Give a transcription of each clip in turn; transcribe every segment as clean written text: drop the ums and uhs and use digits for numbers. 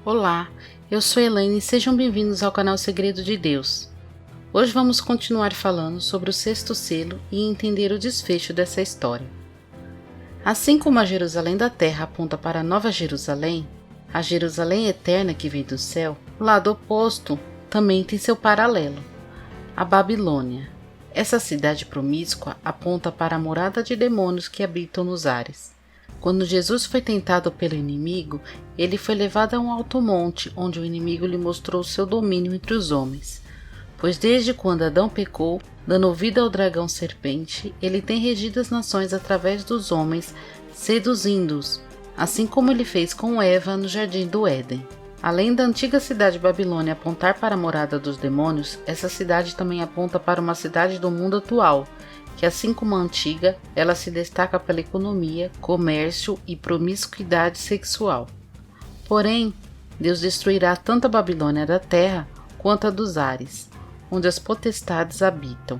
Olá, eu sou Elaine e sejam bem-vindos ao canal Segredo de Deus. Hoje vamos continuar falando sobre o sexto selo e entender o desfecho dessa história. Assim como a Jerusalém da Terra aponta para a Nova Jerusalém, a Jerusalém eterna que vem do céu, o lado oposto também tem seu paralelo, a Babilônia. Essa cidade promíscua aponta para a morada de demônios que habitam nos ares. Quando Jesus foi tentado pelo inimigo, ele foi levado a um alto monte, onde o inimigo lhe mostrou seu domínio entre os homens. Pois desde quando Adão pecou, dando ouvido ao dragão serpente, ele tem regido as nações através dos homens, seduzindo-os, assim como ele fez com Eva no jardim do Éden. Além da antiga cidade Babilônia apontar para a morada dos demônios, essa cidade também aponta para uma cidade do mundo atual, que assim como a antiga, ela se destaca pela economia, comércio e promiscuidade sexual. Porém, Deus destruirá tanto a Babilônia da terra quanto a dos ares, onde as potestades habitam.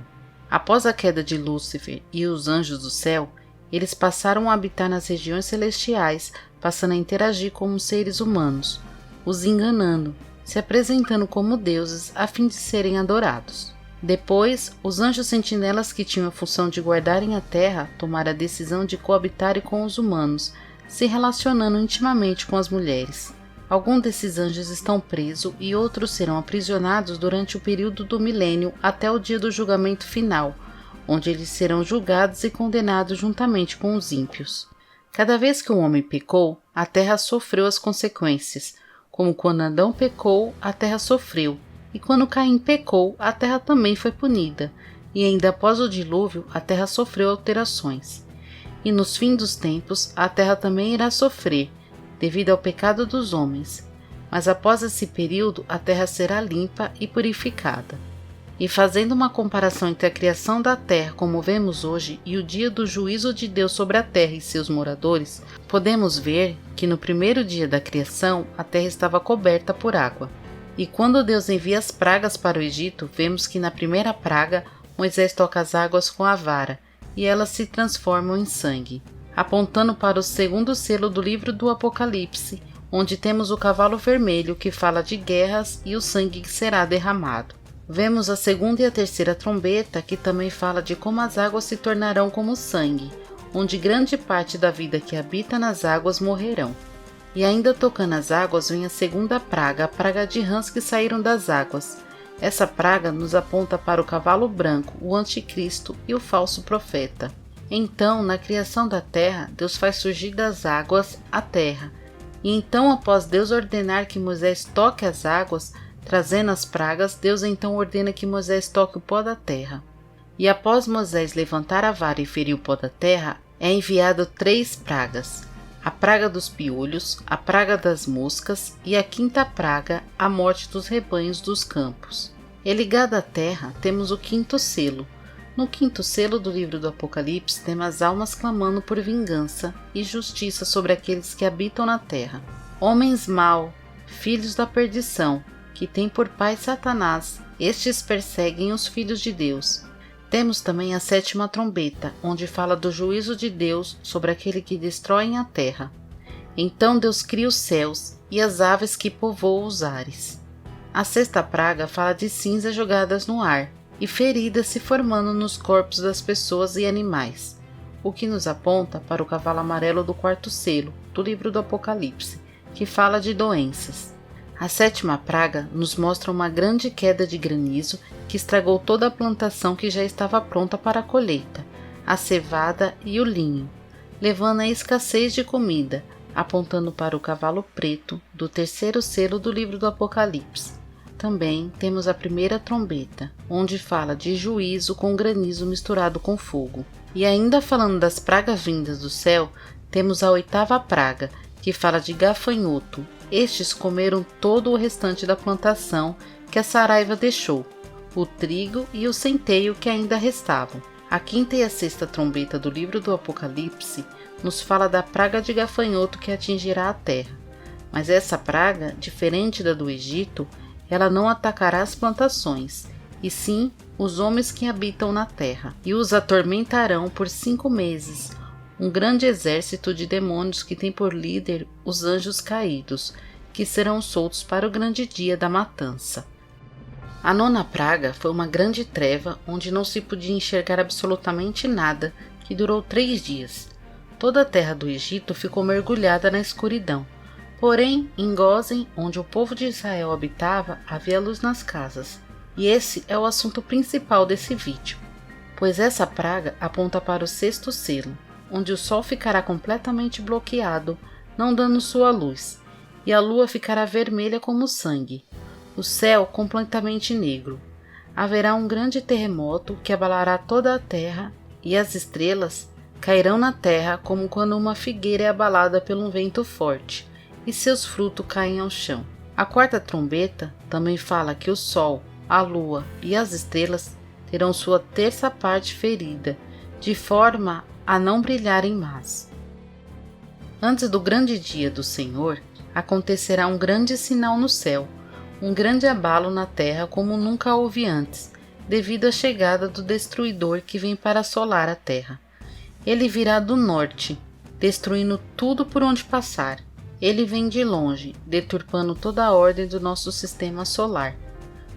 Após a queda de Lúcifer e os anjos do céu, eles passaram a habitar nas regiões celestiais, passando a interagir como seres humanos, os enganando, se apresentando como deuses a fim de serem adorados. Depois, os anjos sentinelas que tinham a função de guardarem a terra tomaram a decisão de coabitarem com os humanos, se relacionando intimamente com as mulheres. Alguns desses anjos estão presos e outros serão aprisionados durante o período do milênio até o dia do julgamento final, onde eles serão julgados e condenados juntamente com os ímpios. Cada vez que o homem pecou, a terra sofreu as consequências, como quando Adão pecou, a terra sofreu. E quando Caim pecou, a terra também foi punida, e ainda após o dilúvio, a terra sofreu alterações. E nos fins dos tempos, a terra também irá sofrer, devido ao pecado dos homens. Mas após esse período, a terra será limpa e purificada. E fazendo uma comparação entre a criação da terra como vemos hoje e o dia do juízo de Deus sobre a terra e seus moradores, podemos ver que no primeiro dia da criação, a terra estava coberta por água. E quando Deus envia as pragas para o Egito, vemos que na primeira praga, Moisés toca as águas com a vara, e elas se transformam em sangue, apontando para o segundo selo do livro do Apocalipse, onde temos o cavalo vermelho que fala de guerras e o sangue que será derramado. Vemos a segunda e a terceira trombeta, que também fala de como as águas se tornarão como sangue, onde grande parte da vida que habita nas águas morrerão. E ainda tocando as águas vem a segunda praga, a praga de rãs que saíram das águas. Essa praga nos aponta para o cavalo branco, o anticristo e o falso profeta. Então, na criação da terra, Deus faz surgir das águas a terra. E então, após Deus ordenar que Moisés toque as águas, trazendo as pragas, Deus então ordena que Moisés toque o pó da terra. E após Moisés levantar a vara e ferir o pó da terra, é enviado 3 pragas. A praga dos piolhos, a praga das moscas e a quinta praga, a morte dos rebanhos dos campos. E ligado à terra, temos o quinto selo. No quinto selo do livro do Apocalipse, temos as almas clamando por vingança e justiça sobre aqueles que habitam na terra. Homens mau, filhos da perdição, que têm por pai Satanás, estes perseguem os filhos de Deus. Temos também a sétima trombeta, onde fala do juízo de Deus sobre aquele que destrói a terra. Então Deus cria os céus e as aves que povoam os ares. A sexta praga fala de cinzas jogadas no ar e feridas se formando nos corpos das pessoas e animais, o que nos aponta para o cavalo amarelo do quarto selo, do livro do Apocalipse, que fala de doenças. A sétima praga nos mostra uma grande queda de granizo que estragou toda a plantação que já estava pronta para a colheita, a cevada e o linho, levando à escassez de comida, apontando para o cavalo preto do terceiro selo do livro do Apocalipse. Também temos a primeira trombeta, onde fala de juízo com granizo misturado com fogo. E ainda falando das pragas vindas do céu, temos a oitava praga, que fala de gafanhoto. Estes comeram todo o restante da plantação que a saraiva deixou, o trigo e o centeio que ainda restavam. A quinta e a sexta trombeta do livro do Apocalipse nos fala da praga de gafanhoto que atingirá a terra. Mas essa praga, diferente da do Egito, ela não atacará as plantações, e sim os homens que habitam na terra, e os atormentarão por 5 meses, um grande exército de demônios que tem por líder os anjos caídos, que serão soltos para o grande dia da matança. A nona praga foi uma grande treva onde não se podia enxergar absolutamente nada, que durou 3 dias. Toda a terra do Egito ficou mergulhada na escuridão. Porém, em Gósen, onde o povo de Israel habitava, havia luz nas casas. E esse é o assunto principal desse vídeo, pois essa praga aponta para o 6º selo, onde o sol ficará completamente bloqueado, não dando sua luz, e a lua ficará vermelha como sangue, o céu completamente negro. Haverá um grande terremoto que abalará toda a terra, e as estrelas cairão na terra como quando uma figueira é abalada por um vento forte, e seus frutos caem ao chão. A 4ª trombeta também fala que o sol, a lua e as estrelas terão sua 3ª parte ferida, de forma a não brilharem mais. Antes do grande dia do Senhor, acontecerá um grande sinal no céu, um grande abalo na terra como nunca houve antes, devido à chegada do destruidor que vem para assolar a terra. Ele virá do norte, destruindo tudo por onde passar. Ele vem de longe, deturpando toda a ordem do nosso sistema solar,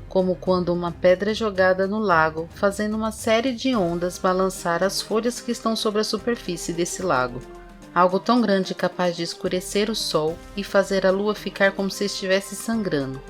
como quando uma pedra é jogada no lago, fazendo uma série de ondas balançar as folhas que estão sobre a superfície desse lago. Algo tão grande capaz de escurecer o sol e fazer a lua ficar como se estivesse sangrando.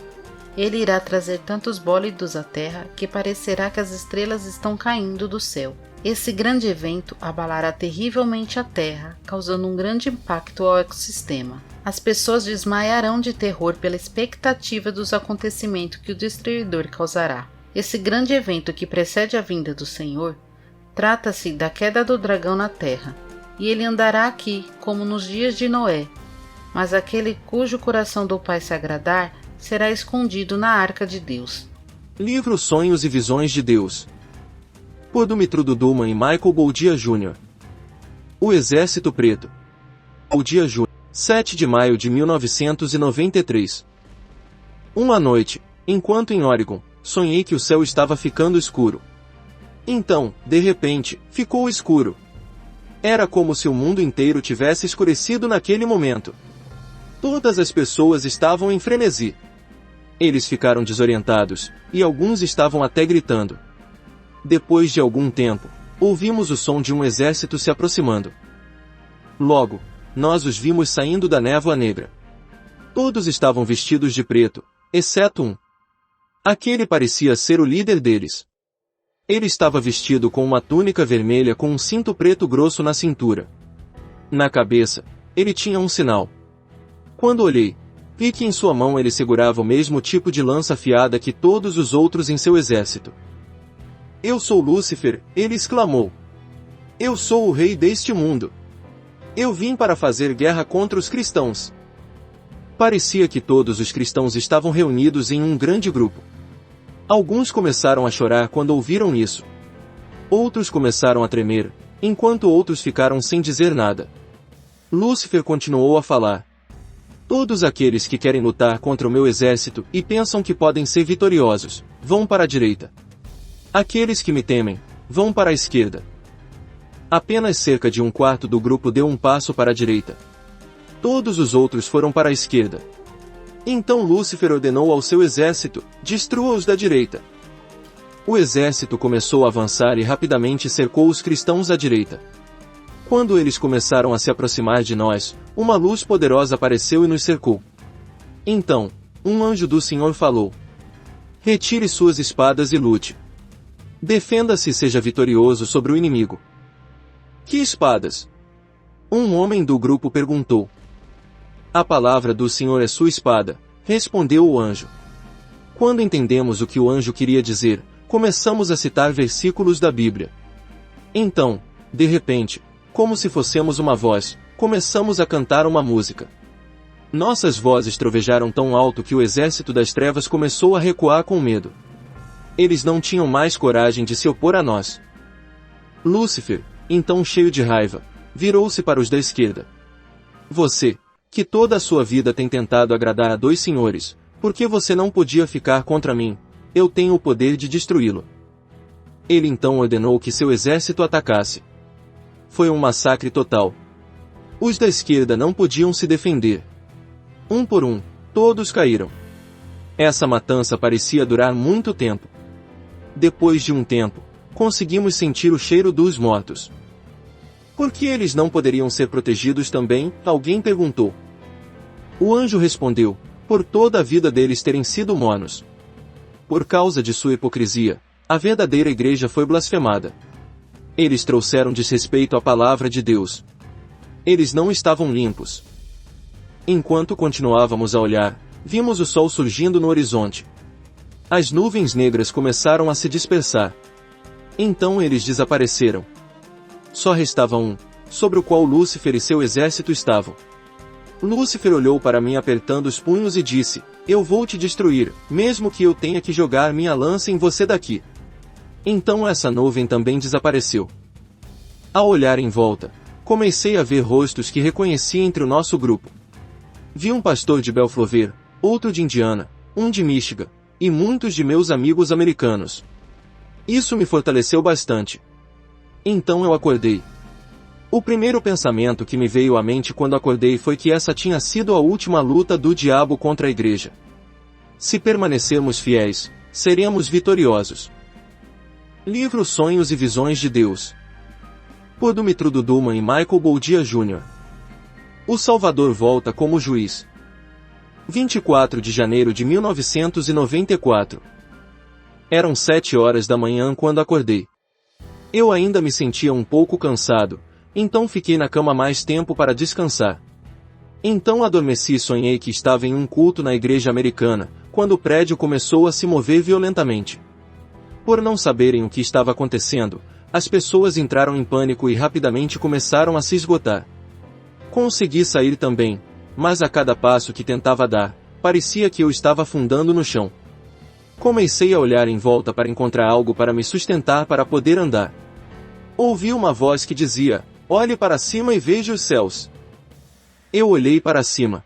Ele irá trazer tantos bólidos à terra que parecerá que as estrelas estão caindo do céu. Esse grande evento abalará terrivelmente a terra, causando um grande impacto ao ecossistema. As pessoas desmaiarão de terror pela expectativa dos acontecimentos que o destruidor causará. Esse grande evento que precede a vinda do Senhor trata-se da queda do dragão na terra, e ele andará aqui como nos dias de Noé, mas aquele cujo coração do Pai se agradar será escondido na arca de Deus. Livro Sonhos e Visões de Deus, por Dumitru Duman e Michael Goldia Jr. O Exército Preto. Goldia Jr. 7 de maio de 1993. Uma noite, enquanto em Oregon, sonhei que o céu estava ficando escuro. Então, de repente, ficou escuro. Era como se o mundo inteiro tivesse escurecido naquele momento. Todas as pessoas estavam em frenesi. Eles ficaram desorientados, e alguns estavam até gritando. Depois de algum tempo, ouvimos o som de um exército se aproximando. Logo, nós os vimos saindo da névoa negra. Todos estavam vestidos de preto, exceto um. Aquele parecia ser o líder deles. Ele estava vestido com uma túnica vermelha com um cinto preto grosso na cintura. Na cabeça, ele tinha um sinal. Quando olhei, vi que em sua mão ele segurava o mesmo tipo de lança afiada que todos os outros em seu exército. Eu sou Lúcifer, ele exclamou. Eu sou o rei deste mundo. Eu vim para fazer guerra contra os cristãos. Parecia que todos os cristãos estavam reunidos em um grande grupo. Alguns começaram a chorar quando ouviram isso. Outros começaram a tremer, enquanto outros ficaram sem dizer nada. Lúcifer continuou a falar. Todos aqueles que querem lutar contra o meu exército e pensam que podem ser vitoriosos, vão para a direita. Aqueles que me temem, vão para a esquerda. Apenas cerca de 1/4 do grupo deu um passo para a direita. Todos os outros foram para a esquerda. Então Lúcifer ordenou ao seu exército, destrua-os da direita. O exército começou a avançar e rapidamente cercou os cristãos à direita. Quando eles começaram a se aproximar de nós, uma luz poderosa apareceu e nos cercou. Então, um anjo do Senhor falou: retire suas espadas e lute. Defenda-se e seja vitorioso sobre o inimigo. Que espadas? Um homem do grupo perguntou. A palavra do Senhor é sua espada, respondeu o anjo. Quando entendemos o que o anjo queria dizer, começamos a citar versículos da Bíblia. Então, de repente, como se fossemos uma voz, começamos a cantar uma música. Nossas vozes trovejaram tão alto que o exército das trevas começou a recuar com medo. Eles não tinham mais coragem de se opor a nós. Lúcifer, então cheio de raiva, virou-se para os da esquerda. Você, que toda a sua vida tem tentado agradar a 2 senhores, por que você não podia ficar contra mim? Eu tenho o poder de destruí-lo. Ele então ordenou que seu exército atacasse. Foi um massacre total. Os da esquerda não podiam se defender. Um por um, todos caíram. Essa matança parecia durar muito tempo. Depois de um tempo, conseguimos sentir o cheiro dos mortos. Por que eles não poderiam ser protegidos também? Alguém perguntou. O anjo respondeu, por toda a vida deles terem sido mornos. Por causa de sua hipocrisia, a verdadeira igreja foi blasfemada. Eles trouxeram desrespeito à palavra de Deus. Eles não estavam limpos. Enquanto continuávamos a olhar, vimos o sol surgindo no horizonte. As nuvens negras começaram a se dispersar. Então eles desapareceram. Só restava um, sobre o qual Lúcifer e seu exército estavam. Lúcifer olhou para mim apertando os punhos e disse, eu vou te destruir, mesmo que eu tenha que jogar minha lança em você daqui. Então essa nuvem também desapareceu. Ao olhar em volta, comecei a ver rostos que reconheci entre o nosso grupo. Vi um pastor de Belflover, outro de Indiana, um de Michigan, e muitos de meus amigos americanos. Isso me fortaleceu bastante. Então eu acordei. O primeiro pensamento que me veio à mente quando acordei foi que essa tinha sido a última luta do diabo contra a igreja. Se permanecermos fiéis, seremos vitoriosos. Livro Sonhos e Visões de Deus. Por Dumitru Duduman e Michael Goldia Jr. O Salvador volta como juiz. 24 de janeiro de 1994. Eram 7 horas da manhã quando acordei. Eu ainda me sentia um pouco cansado, então fiquei na cama mais tempo para descansar. Então adormeci e sonhei que estava em um culto na igreja americana, quando o prédio começou a se mover violentamente. Por não saberem o que estava acontecendo, as pessoas entraram em pânico e rapidamente começaram a se esgotar. Consegui sair também, mas a cada passo que tentava dar, parecia que eu estava afundando no chão. Comecei a olhar em volta para encontrar algo para me sustentar para poder andar. Ouvi uma voz que dizia, olhe para cima e veja os céus. Eu olhei para cima.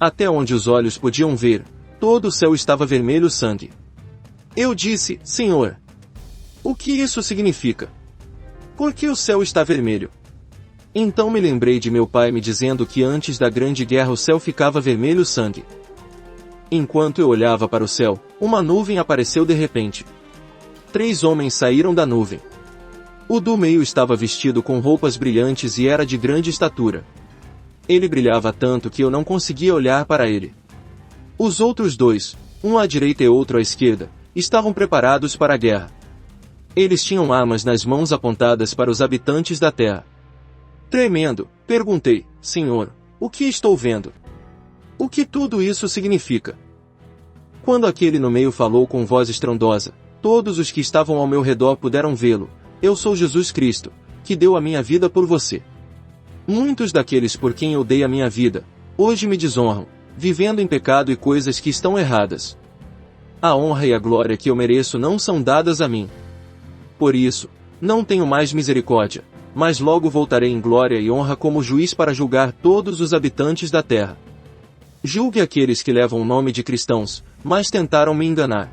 Até onde os olhos podiam ver, todo o céu estava vermelho sangue. Eu disse, Senhor, o que isso significa? Por que o céu está vermelho? Então me lembrei de meu pai me dizendo que antes da Grande Guerra o céu ficava vermelho sangue. Enquanto eu olhava para o céu, uma nuvem apareceu de repente. 3 homens saíram da nuvem. O do meio estava vestido com roupas brilhantes e era de grande estatura. Ele brilhava tanto que eu não conseguia olhar para ele. Os outros 2, um à direita e outro à esquerda, estavam preparados para a guerra. Eles tinham armas nas mãos apontadas para os habitantes da terra. Tremendo, perguntei, Senhor, o que estou vendo? O que tudo isso significa? Quando aquele no meio falou com voz estrondosa, todos os que estavam ao meu redor puderam vê-lo. Eu sou Jesus Cristo, que deu a minha vida por você. Muitos daqueles por quem eu dei a minha vida, hoje me desonram, vivendo em pecado e coisas que estão erradas. A honra e a glória que eu mereço não são dadas a mim. Por isso, não tenho mais misericórdia, mas logo voltarei em glória e honra como juiz para julgar todos os habitantes da terra. Julgue aqueles que levam o nome de cristãos, mas tentaram me enganar.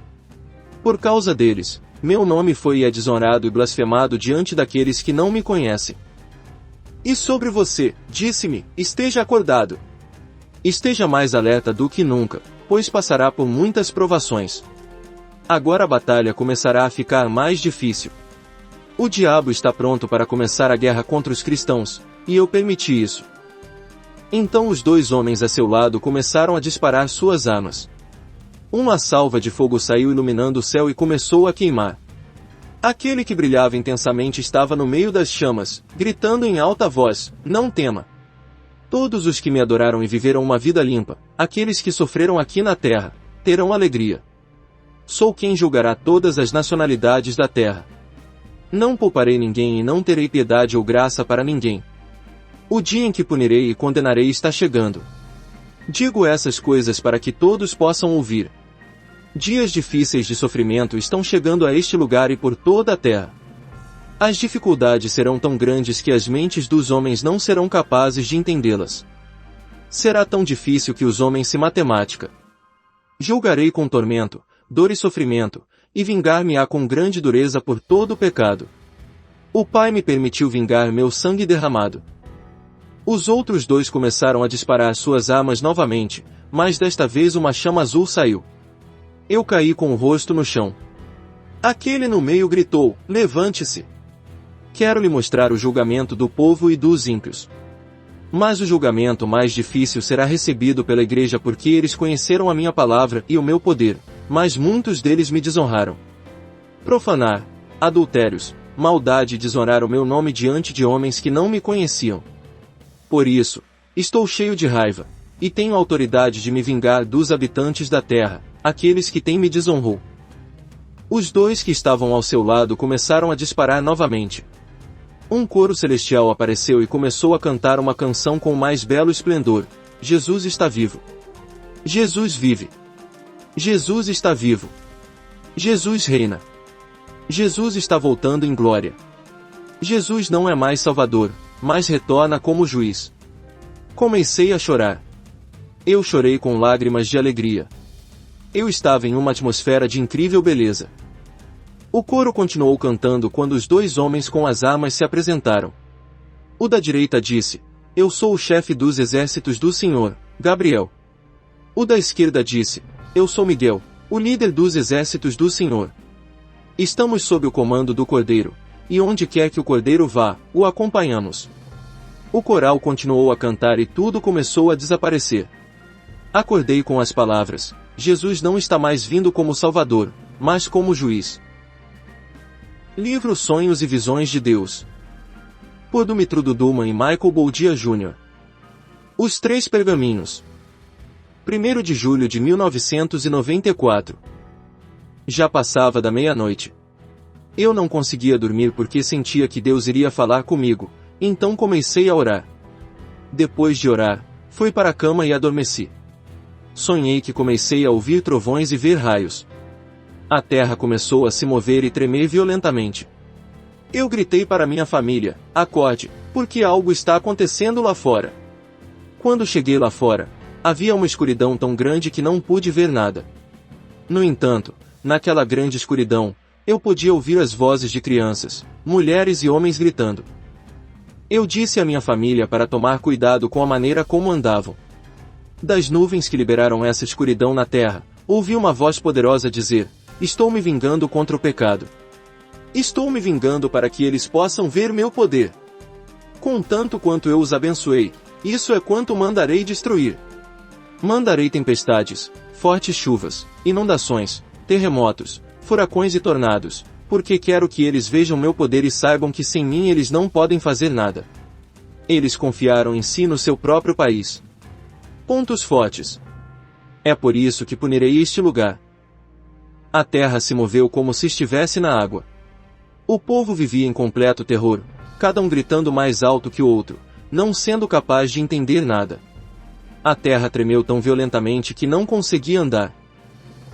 Por causa deles, meu nome foi e é desonrado e blasfemado diante daqueles que não me conhecem. E sobre você, disse-me, esteja acordado. Esteja mais alerta do que nunca, pois passará por muitas provações. Agora a batalha começará a ficar mais difícil. O diabo está pronto para começar a guerra contra os cristãos, e eu permiti isso. Então os 2 homens a seu lado começaram a disparar suas armas. Uma salva de fogo saiu iluminando o céu e começou a queimar. Aquele que brilhava intensamente estava no meio das chamas, gritando em alta voz, não tema. Todos os que me adoraram e viveram uma vida limpa, aqueles que sofreram aqui na terra, terão alegria. Sou quem julgará todas as nacionalidades da terra. Não pouparei ninguém e não terei piedade ou graça para ninguém. O dia em que punirei e condenarei está chegando. Digo essas coisas para que todos possam ouvir. Dias difíceis de sofrimento estão chegando a este lugar e por toda a terra. As dificuldades serão tão grandes que as mentes dos homens não serão capazes de entendê-las. Será tão difícil que os homens se matemática. Julgarei com tormento, dor e sofrimento, e vingar-me-á com grande dureza por todo o pecado. O Pai me permitiu vingar meu sangue derramado. Os outros dois começaram a disparar suas armas novamente, mas desta vez uma chama azul saiu. Eu caí com o rosto no chão. Aquele no meio gritou: levante-se! Quero lhe mostrar o julgamento do povo e dos ímpios. Mas o julgamento mais difícil será recebido pela igreja, porque eles conheceram a minha palavra e o meu poder, mas muitos deles me desonraram. Profanar, adultérios, maldade e desonrar o meu nome diante de homens que não me conheciam. Por isso, estou cheio de raiva, e tenho autoridade de me vingar dos habitantes da terra, aqueles que têm me desonrou. Os dois que estavam ao seu lado começaram a disparar novamente. Um coro celestial apareceu e começou a cantar uma canção com o mais belo esplendor: Jesus está vivo. Jesus vive. Jesus está vivo. Jesus reina. Jesus está voltando em glória. Jesus não é mais Salvador, mas retorna como juiz. Comecei a chorar. Eu chorei com lágrimas de alegria. Eu estava em uma atmosfera de incrível beleza. O coro continuou cantando quando os dois homens com as armas se apresentaram. O da direita disse: eu sou o chefe dos exércitos do Senhor, Gabriel. O da esquerda disse: eu sou Miguel, o líder dos exércitos do Senhor. Estamos sob o comando do Cordeiro, e onde quer que o Cordeiro vá, o acompanhamos. O coral continuou a cantar e tudo começou a desaparecer. Acordei com as palavras: Jesus não está mais vindo como Salvador, mas como juiz. Livro Sonhos e Visões de Deus, por Dumitru Duduman e Michael Bouldia Jr. Os Três Pergaminhos. 1º de julho de 1994. Já passava da meia-noite. Eu não conseguia dormir porque sentia que Deus iria falar comigo, então comecei a orar. Depois de orar, fui para a cama e adormeci. Sonhei que comecei a ouvir trovões e ver raios. A terra começou a se mover e tremer violentamente. Eu gritei para minha família: acorde, porque algo está acontecendo lá fora. Quando cheguei lá fora, havia uma escuridão tão grande que não pude ver nada. No entanto, naquela grande escuridão, eu podia ouvir as vozes de crianças, mulheres e homens gritando. Eu disse à minha família para tomar cuidado com a maneira como andavam. Das nuvens que liberaram essa escuridão na terra, ouvi uma voz poderosa dizer: estou me vingando contra o pecado. Estou me vingando para que eles possam ver meu poder. Contanto quanto eu os abençoei, isso é quanto mandarei destruir. Mandarei tempestades, fortes chuvas, inundações, terremotos, furacões e tornados, porque quero que eles vejam meu poder e saibam que sem mim eles não podem fazer nada. Eles confiaram em si no seu próprio país. Pontos fortes. É por isso que punirei este lugar. A terra se moveu como se estivesse na água. O povo vivia em completo terror, cada um gritando mais alto que o outro, não sendo capaz de entender nada. A terra tremeu tão violentamente que não conseguia andar.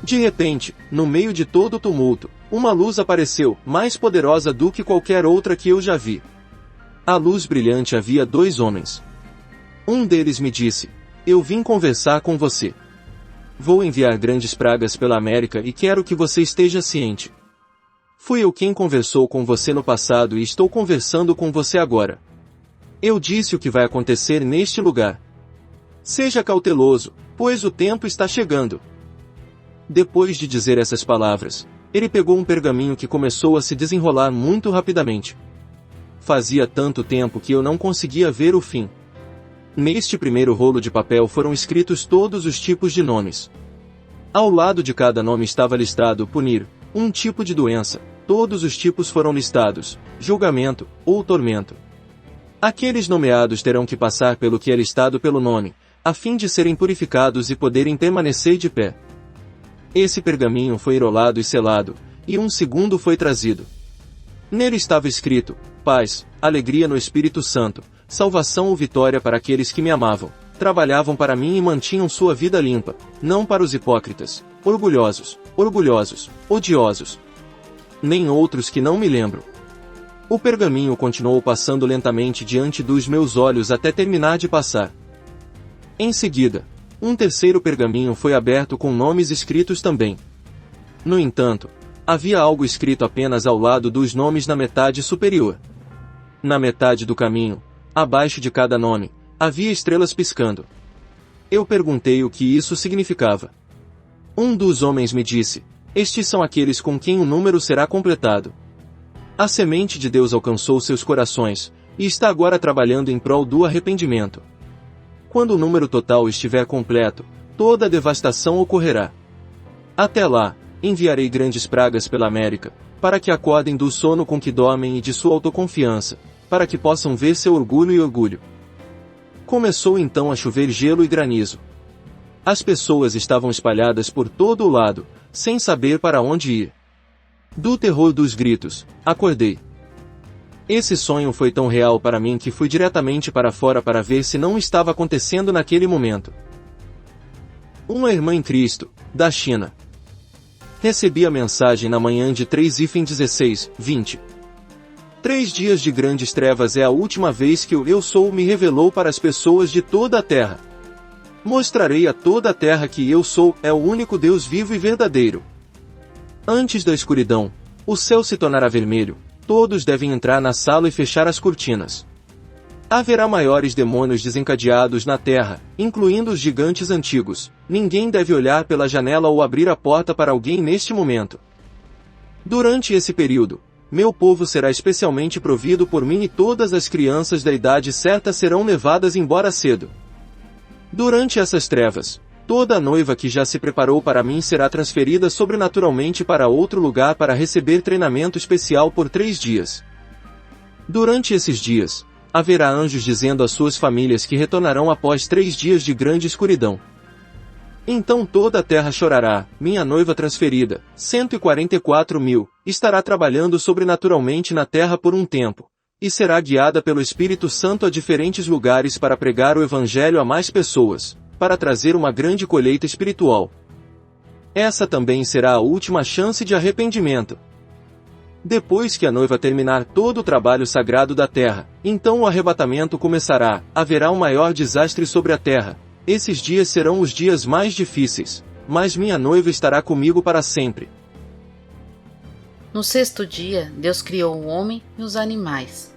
De repente, no meio de todo o tumulto, uma luz apareceu, mais poderosa do que qualquer outra que eu já vi. À luz brilhante havia dois homens. Um deles me disse: eu vim conversar com você. Vou enviar grandes pragas pela América e quero que você esteja ciente. Fui eu quem conversou com você no passado e estou conversando com você agora. Eu disse o que vai acontecer neste lugar. Seja cauteloso, pois o tempo está chegando. Depois de dizer essas palavras, ele pegou um pergaminho que começou a se desenrolar muito rapidamente. Fazia tanto tempo que eu não conseguia ver o fim. Neste primeiro rolo de papel foram escritos todos os tipos de nomes. Ao lado de cada nome estava listado punir, um tipo de doença, todos os tipos foram listados, julgamento, ou tormento. Aqueles nomeados terão que passar pelo que é listado pelo nome, a fim de serem purificados e poderem permanecer de pé. Esse pergaminho foi enrolado e selado, e um segundo foi trazido. Nele estava escrito: paz, alegria no Espírito Santo, salvação ou vitória para aqueles que me amavam, trabalhavam para mim e mantinham sua vida limpa, não para os hipócritas, orgulhosos, odiosos. Nem outros que não me lembro. O pergaminho continuou passando lentamente diante dos meus olhos até terminar de passar. Em seguida, um terceiro pergaminho foi aberto com nomes escritos também. No entanto, havia algo escrito apenas ao lado dos nomes na metade superior. Na metade do caminho, abaixo de cada nome, havia estrelas piscando. Eu perguntei o que isso significava. Um dos homens me disse: estes são aqueles com quem o número será completado. A semente de Deus alcançou seus corações, e está agora trabalhando em prol do arrependimento. Quando o número total estiver completo, toda a devastação ocorrerá. Até lá, enviarei grandes pragas pela América, para que acordem do sono com que dormem e de sua autoconfiança, para que possam ver seu orgulho e orgulho. Começou então a chover gelo e granizo. As pessoas estavam espalhadas por todo o lado, sem saber para onde ir. Do terror dos gritos, acordei. Esse sonho foi tão real para mim que fui diretamente para fora para ver se não estava acontecendo naquele momento. Uma irmã em Cristo, da China. Recebi a mensagem na manhã de 3/16/20. 3 dias de grandes trevas é a última vez que o Eu Sou me revelou para as pessoas de toda a terra. Mostrarei a toda a terra que Eu Sou é o único Deus vivo e verdadeiro. Antes da escuridão, o céu se tornará vermelho, todos devem entrar na sala e fechar as cortinas. Haverá maiores demônios desencadeados na terra, incluindo os gigantes antigos. Ninguém deve olhar pela janela ou abrir a porta para alguém neste momento. Durante esse período, meu povo será especialmente provido por mim e todas as crianças da idade certa serão levadas embora cedo. Durante essas trevas, toda a noiva que já se preparou para mim será transferida sobrenaturalmente para outro lugar para receber treinamento especial por 3 dias. Durante esses dias, haverá anjos dizendo às suas famílias que retornarão após 3 dias de grande escuridão. Então toda a terra chorará, minha noiva transferida, 144.000, estará trabalhando sobrenaturalmente na terra por um tempo, e será guiada pelo Espírito Santo a diferentes lugares para pregar o Evangelho a mais pessoas, para trazer uma grande colheita espiritual. Essa também será a última chance de arrependimento. Depois que a noiva terminar todo o trabalho sagrado da terra, então o arrebatamento começará, haverá um maior desastre sobre a terra. Esses dias serão os dias mais difíceis, mas minha noiva estará comigo para sempre. No 6º dia, Deus criou o homem e os animais.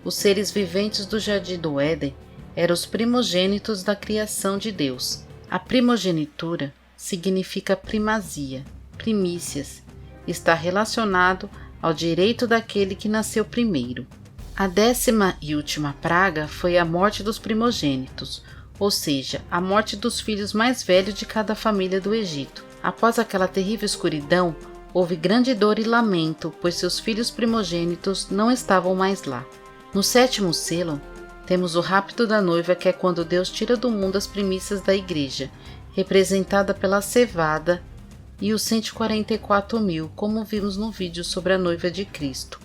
Os seres viventes do jardim do Éden eram os primogênitos da criação de Deus. A primogenitura significa primazia, primícias. Está relacionado ao direito daquele que nasceu primeiro. A 10ª e última praga foi a morte dos primogênitos, ou seja, a morte dos filhos mais velhos de cada família do Egito. Após aquela terrível escuridão, houve grande dor e lamento, pois seus filhos primogênitos não estavam mais lá. No 7º selo, temos o rapto da noiva, que é quando Deus tira do mundo as primícias da igreja, representada pela cevada, e os 144.000, como vimos no vídeo sobre a noiva de Cristo.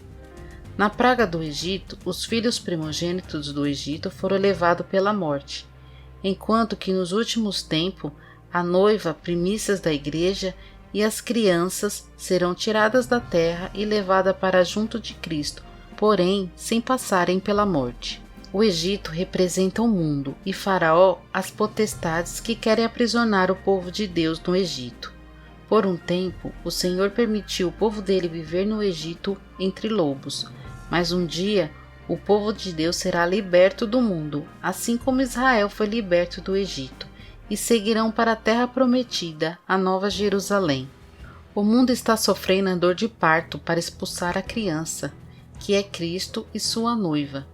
Na praga do Egito, os filhos primogênitos do Egito foram levados pela morte, enquanto que nos últimos tempos, a noiva, primícias da igreja, e as crianças serão tiradas da terra e levadas para junto de Cristo, porém sem passarem pela morte. O Egito representa o mundo e Faraó as potestades que querem aprisionar o povo de Deus no Egito. Por um tempo, o Senhor permitiu o povo dele viver no Egito entre lobos, mas um dia o povo de Deus será liberto do mundo, assim como Israel foi liberto do Egito, e seguirão para a terra prometida, a Nova Jerusalém. O mundo está sofrendo a dor de parto para expulsar a criança, que é Cristo e sua noiva,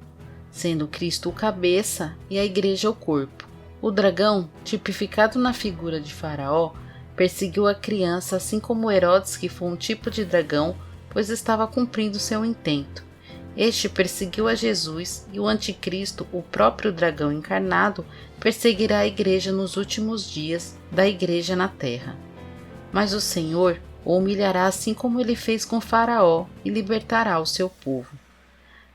sendo Cristo o cabeça e a igreja o corpo. O dragão, tipificado na figura de Faraó, perseguiu a criança, assim como Herodes, que foi um tipo de dragão, pois estava cumprindo seu intento. Este perseguiu a Jesus, e o anticristo, o próprio dragão encarnado, perseguirá a igreja nos últimos dias da igreja na terra. Mas o Senhor o humilhará assim como ele fez com Faraó e libertará o seu povo.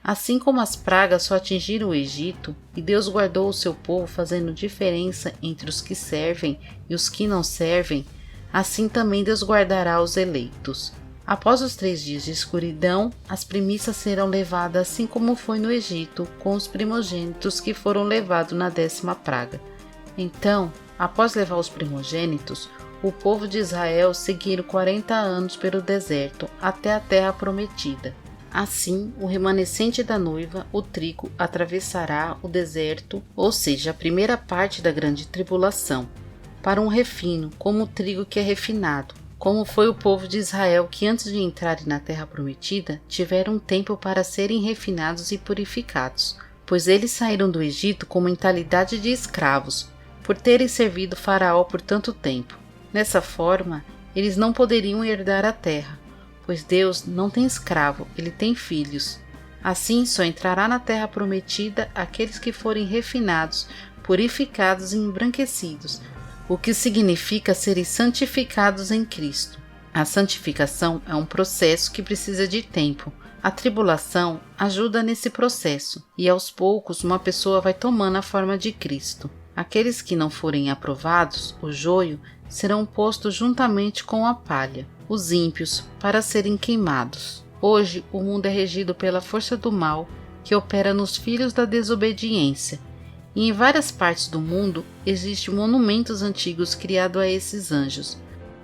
Assim como as pragas só atingiram o Egito, e Deus guardou o seu povo fazendo diferença entre os que servem e os que não servem, assim também Deus guardará os eleitos. Após os 3 dias de escuridão, as primícias serão levadas assim como foi no Egito, com os primogênitos que foram levados na 10ª praga. Então, após levar os primogênitos, o povo de Israel seguiram 40 anos pelo deserto até a terra prometida. Assim, o remanescente da noiva, o trigo, atravessará o deserto, ou seja, a primeira parte da grande tribulação, para um refino, como o trigo que é refinado, como foi o povo de Israel que antes de entrarem na terra prometida, tiveram tempo para serem refinados e purificados, pois eles saíram do Egito com mentalidade de escravos, por terem servido Faraó por tanto tempo. Dessa forma, eles não poderiam herdar a terra, pois Deus não tem escravo, ele tem filhos. Assim, só entrará na terra prometida aqueles que forem refinados, purificados e embranquecidos, o que significa serem santificados em Cristo. A santificação é um processo que precisa de tempo. A tribulação ajuda nesse processo, e aos poucos uma pessoa vai tomando a forma de Cristo. Aqueles que não forem aprovados, o joio, serão postos juntamente com a palha, os ímpios, para serem queimados. Hoje, o mundo é regido pela força do mal que opera nos filhos da desobediência, e em várias partes do mundo existem monumentos antigos criados a esses anjos.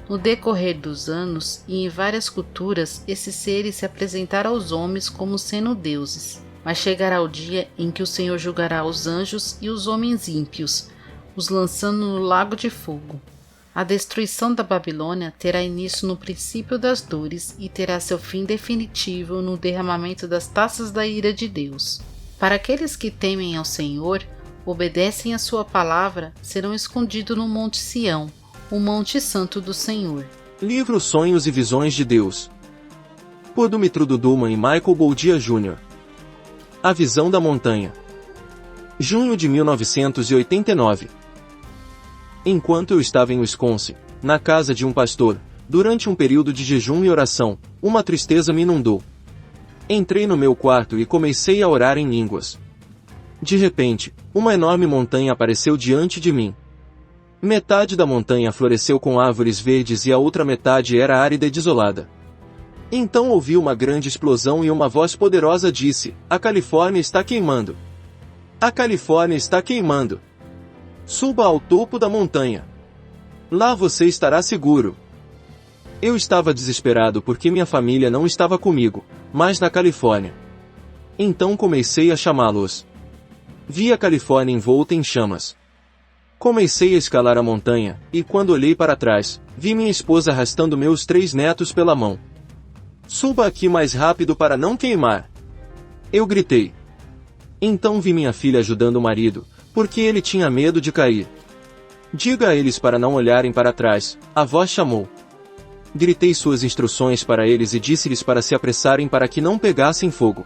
No decorrer dos anos e em várias culturas, esses seres se apresentaram aos homens como sendo deuses. Mas chegará o dia em que o Senhor julgará os anjos e os homens ímpios, os lançando no lago de fogo. A destruição da Babilônia terá início no princípio das dores e terá seu fim definitivo no derramamento das taças da ira de Deus. Para aqueles que temem ao Senhor, obedecem a sua palavra, serão escondidos no Monte Sião, o Monte Santo do Senhor. Livro Sonhos e Visões de Deus. Por Dumitru Duman e Michael Goldia Jr. A Visão da Montanha. Junho de 1989. Enquanto eu estava em Wisconsin, na casa de um pastor, durante um período de jejum e oração, uma tristeza me inundou. Entrei no meu quarto e comecei a orar em línguas. De repente, uma enorme montanha apareceu diante de mim. Metade da montanha floresceu com árvores verdes e a outra metade era árida e desolada. Então ouvi uma grande explosão e uma voz poderosa disse: "A Califórnia está queimando! A Califórnia está queimando! Suba ao topo da montanha. Lá você estará seguro." Eu estava desesperado porque minha família não estava comigo, mas na Califórnia. Então comecei a chamá-los. Vi a Califórnia envolta em chamas. Comecei a escalar a montanha, e quando olhei para trás, vi minha esposa arrastando meus 3 netos pela mão. "Suba aqui mais rápido para não queimar!" Eu gritei. Então vi minha filha ajudando o marido, porque ele tinha medo de cair. "Diga a eles para não olharem para trás", a voz chamou. Gritei suas instruções para eles e disse-lhes para se apressarem para que não pegassem fogo.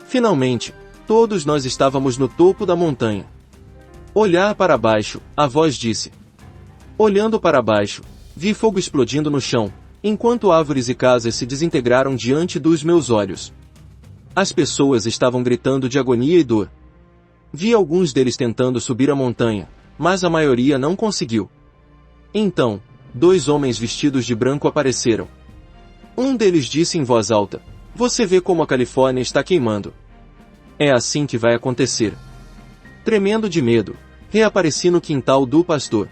Finalmente, todos nós estávamos no topo da montanha. "Olhar para baixo", a voz disse. Olhando para baixo, vi fogo explodindo no chão, enquanto árvores e casas se desintegraram diante dos meus olhos. As pessoas estavam gritando de agonia e dor. Vi alguns deles tentando subir a montanha, mas a maioria não conseguiu. Então, 2 homens vestidos de branco apareceram. Um deles disse em voz alta: "Você vê como a Califórnia está queimando. É assim que vai acontecer." Tremendo de medo, reapareci no quintal do pastor.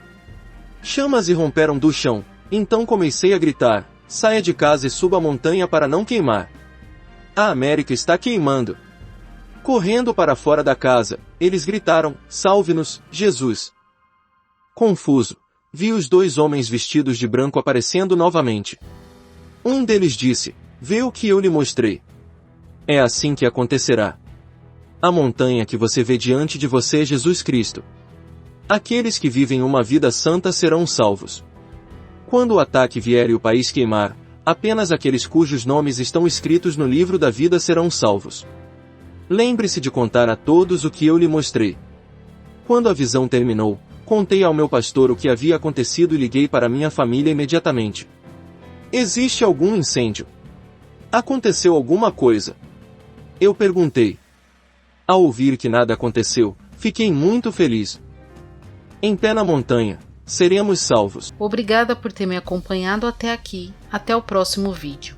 Chamas irromperam do chão, então comecei a gritar: "Saia de casa e suba a montanha para não queimar. A América está queimando." Correndo para fora da casa, eles gritaram: "Salve-nos, Jesus!" Confuso, vi os 2 homens vestidos de branco aparecendo novamente. Um deles disse: "Vê o que eu lhe mostrei. É assim que acontecerá. A montanha que você vê diante de você é Jesus Cristo. Aqueles que vivem uma vida santa serão salvos. Quando o ataque vier e o país queimar, apenas aqueles cujos nomes estão escritos no livro da vida serão salvos. Lembre-se de contar a todos o que eu lhe mostrei." Quando a visão terminou, contei ao meu pastor o que havia acontecido e liguei para minha família imediatamente. "Existe algum incêndio? Aconteceu alguma coisa?" Eu perguntei. Ao ouvir que nada aconteceu, fiquei muito feliz. Em pé na montanha, seremos salvos. Obrigada por ter me acompanhado até aqui. Até o próximo vídeo.